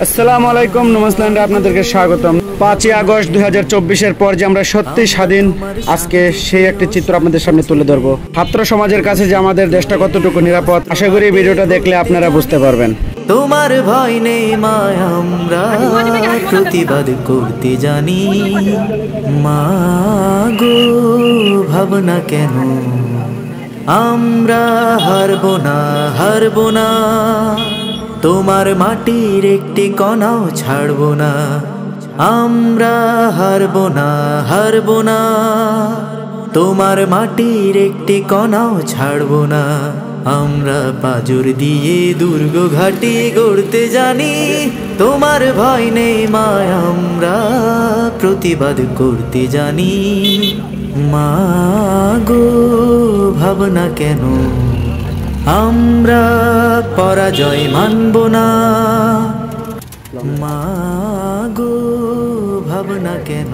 আসসালামু আলাইকুম, নমস্কার, আপনাদেরকে স্বাগতম। 5ই আগস্ট 2024-এর পর যে আমরা সত্যি স্বাধীন, আজকে সেই একটি চিত্র আপনাদের সামনে তুলে ধরবো। ছাত্র সমাজের কাছে যে আমাদের দেশটা কতটুকু নিরাপদ, আশা করি ভিডিওটা দেখলে আপনারা বুঝতে পারবেন। তোমার ভয় নেই মা, আমরা প্রতিবাদ করতে জানি। মা গো ভাবনা কেন, আমরা হারবো না, হারবো না। তোমার মাটির একটি কণাও ছাড়বো না, আমরা হারবো না, হারবো না। তোমার মাটির একটি কণাও ছাড়বো না, আমরা পাজর দিয়ে দুর্গ ঘাটি গড়তে জানি। তোমার ভয় নেই মা, আমরা প্রতিবাদ করতে জানি। মা গো ভাবনা কেন, আমরা পরাজয় মানব না। মা গো ভাবনা কেন।